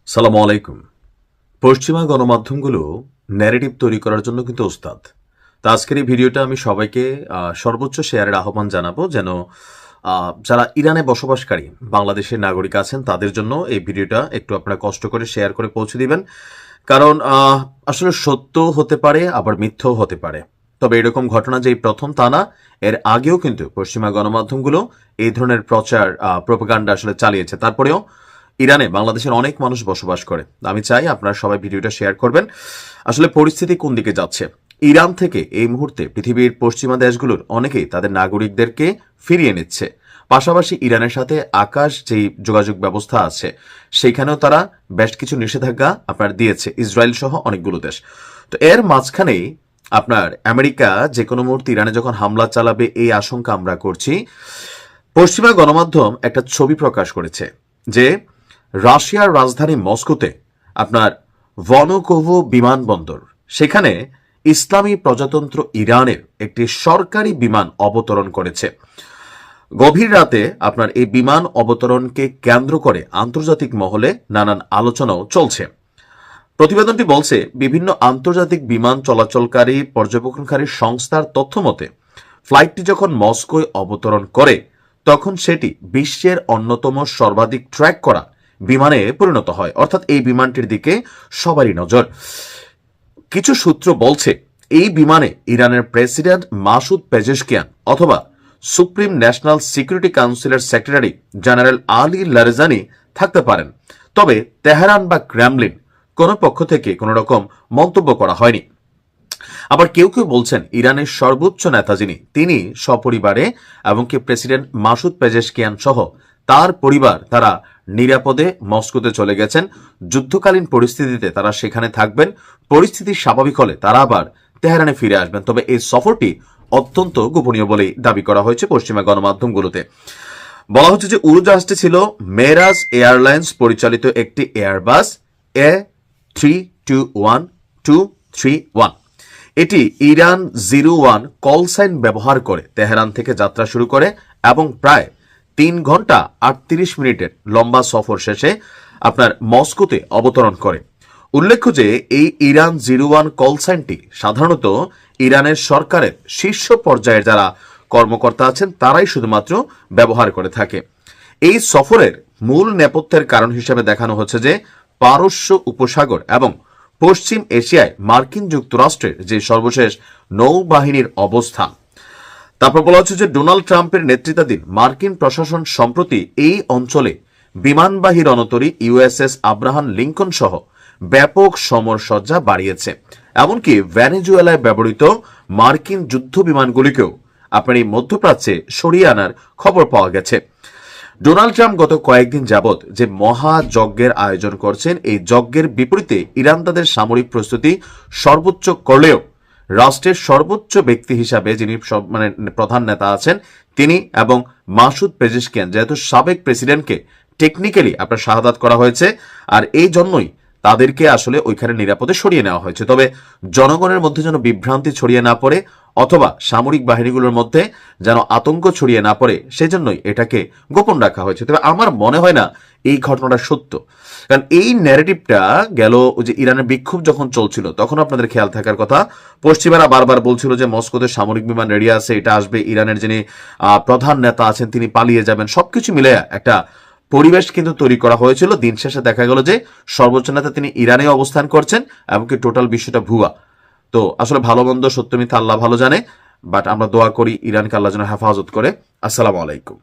সালামু আলাইকুম। পশ্চিমা গণমাধ্যমগুলো ন্যারেটিভ তৈরি করার জন্য কিন্তু ওস্তাদ। তো আজকের এই ভিডিওটা আমি সবাইকে সর্বোচ্চ শেয়ারের আহ্বান জানাবো, যেন যারা ইরানে বসবাসকারী বাংলাদেশের নাগরিক আছেন তাদের জন্য এই ভিডিওটা একটু আপনারা কষ্ট করে শেয়ার করে পৌঁছে দিবেন। কারণ আসলে সত্য হতে পারে, আবার মিথ্যাও হতে পারে। তবে এরকম ঘটনা যে এই প্রথম তা না, এর আগেও কিন্তু পশ্চিমা গণমাধ্যমগুলো এই ধরনের প্রচার প্রোপাগান্ডা আসলে চালিয়েছে। তারপরেও ইরানে বাংলাদেশের অনেক মানুষ বসবাস করে। আমি চাই আপনারা সবাই ভিডিওটা শেয়ার করবেন। আসলে পরিস্থিতি কোন দিকে যাচ্ছে, ইরান থেকে এই মুহূর্তে পৃথিবীর পশ্চিমা দেশগুলোর অনেকেই তাদের নাগরিকদেরকে ফিরিয়ে নিচ্ছে। পাশাপাশি ইরানের সাথে আকাশ যেই যোগাযোগ ব্যবস্থা আছে সেইখানেও তারা বেশ কিছু নিষেধাজ্ঞা আপনার দিয়েছে, ইসরায়েল সহ অনেকগুলো দেশ। তো এর মাঝখানেই আপনার আমেরিকা যে কোনো মুহূর্তে ইরানে যখন হামলা চালাবে এই আশঙ্কা আমরা করছি। পশ্চিমা গণমাধ্যম একটা ছবি প্রকাশ করেছে যে রাশিয়ার রাজধানী মস্কোতে আপনার ভনকোভো বিমানবন্দর, সেখানে ইসলামী প্রজাতন্ত্র ইরানের একটি সরকারি বিমান অবতরণ করেছে। গভীর রাতে আপনার এই বিমান অবতরণকে কেন্দ্র করে আন্তর্জাতিক মহলে নানান আলোচনাও চলছে। প্রতিবেদনটি বলছে, বিভিন্ন আন্তর্জাতিক বিমান চলাচলকারী পর্যবেক্ষণকারী সংস্থার তথ্য মতে ফ্লাইটটি যখন মস্কোয় অবতরণ করে তখন সেটি বিশ্বের অন্যতম সর্বাধিক ট্র্যাক করা বিমানে পরিণত হয়। অর্থাৎ এই বিমানটির দিকে সবারই নজর। কিছু সূত্র বলছে এই বিমানে ইরানের প্রেসিডেন্ট মাসুদ পেজেশকিয়ান অথবা সুপ্রিম ন্যাশনাল সিকিউরিটি কাউন্সিলের সেক্রেটারি জেনারেল আলী লারজানি থাকতে পারেন। তবে তেহরান বা ক্রেমলিন কোন পক্ষ থেকে কোন রকম মন্তব্য করা হয়নি। আবার কেউ কেউ বলছেন ইরানের সর্বোচ্চ নেতা যিনি, তিনি সপরিবারে এমনকি প্রেসিডেন্ট মাসুদ পেজেশকিয়ান সহ তার পরিবার তারা নিরাপদে মস্কোতে চলে গেছেন। যুদ্ধকালীন পরিস্থিতিতে তারা সেখানে থাকবেন, পরিস্থিতি স্বাভাবিক হলে তারা আবার তেহরানে ফিরে আসবেন। তবে এই সফরটি অত্যন্ত গোপনীয় বলেই দাবি করা হয়েছে পশ্চিমা গণমাধ্যমগুলোতে। বলা হচ্ছে যে উড়োজাহাজটি ছিল মেরাজ এয়ারলাইন্স পরিচালিত একটি এয়ারবাস A321231। এটি ইরান 01 কল সাইন ব্যবহার করে তেহরান থেকে যাত্রা শুরু করে এবং প্রায় 3 ঘন্টা 38 মিনিটের লম্বা সফর শেষে আপনার মস্কোতে অবতরণ করে। উল্লেখ্য যে এই ইরান 01 কল সাইনটি সাধারণত ইরানের সরকারের শীর্ষ পর্যায়ের যারা কর্মকর্তা আছেন তারাই শুধুমাত্র ব্যবহার করে থাকে। এই সফরের মূল নেপথ্যের কারণ হিসেবে দেখানো হচ্ছে যে পারস্য উপসাগর এবং পশ্চিম এশিয়ায় মার্কিন যুক্তরাষ্ট্রের যে সর্বশেষ নৌবাহিনীর অবস্থান। তারপর বলা হচ্ছে যে ডোনাল্ড ট্রাম্পের নেতৃত্বাধীন মার্কিন প্রশাসন সম্প্রতি এই অঞ্চলে বিমানবাহী রণতরী ইউএসএস আব্রাহাম লিঙ্কন সহ ব্যাপক সমরসজ্জা বাড়িয়েছে। এমনকি ভেনেজুয়েলায় ব্যবহৃত মার্কিন যুদ্ধ বিমানগুলিকেও আপনার এই মধ্যপ্রাচ্যে সরিয়ে আনার খবর পাওয়া গেছে। ডোনাল্ড ট্রাম্প গত কয়েকদিন যাবৎ যে মহাযজ্ঞের আয়োজন করছেন, এই যজ্ঞের বিপরীতে ইরান তাদের সামরিক প্রস্তুতি সর্বোচ্চ করলেও রাষ্ট্রের সর্বোচ্চ ব্যক্তি হিসাবে যিনি প্রধান নেতা আছেন তিনি এবং মাসুদ পেজেশকিয়ান যেহেতু সাবেক প্রেসিডেন্টকে টেকনিক্যালি আপনার শাহাদাত করা হয়েছে, আর এই জন্যই তাদেরকে আসলে ওইখানে নিরাপদে সরিয়ে নেওয়া হয়েছে। তবে জনগণের মধ্যে যেন বিভ্রান্তি ছড়িয়ে না পড়ে অথবা সামরিক বাহিনীগুলোর মধ্যে যেন আতঙ্ক ছড়িয়ে না পড়ে সেজন্যই এটাকে গোপন রাখা হয়েছে। তবে আমার মনে হয় না এই ঘটনাটা সত্য, কারণ এই ন্যারেটিভটা গেল যে ইরানের বিক্ষোভ যখন চলছিল তখন আপনাদের খেয়াল থাকার কথা, পশ্চিমারা বারবার বলছিল যে মস্কোতে সামরিক বিমান রেডি আছে, এটা আসবে, ইরানের যিনি প্রধান নেতা আছেন তিনি পালিয়ে যাবেন। সবকিছু মিলে একটা পরিবেশ কিন্তু তৈরি করা হয়েছিল। দিন শেষে দেখা গেল যে সর্বোচ্চ নেতা তিনি ইরানে অবস্থান করছেন, এমনকি টোটাল বিষয়টা ভুয়া। তো আসলে ভালো মন্দ সত্য মিথ্যা আল্লাহ ভালো জানে, বাট আমরা দোয়া করি ইরানকে আল্লাহ যেন হেফাজত করে। আসসালামু আলাইকুম।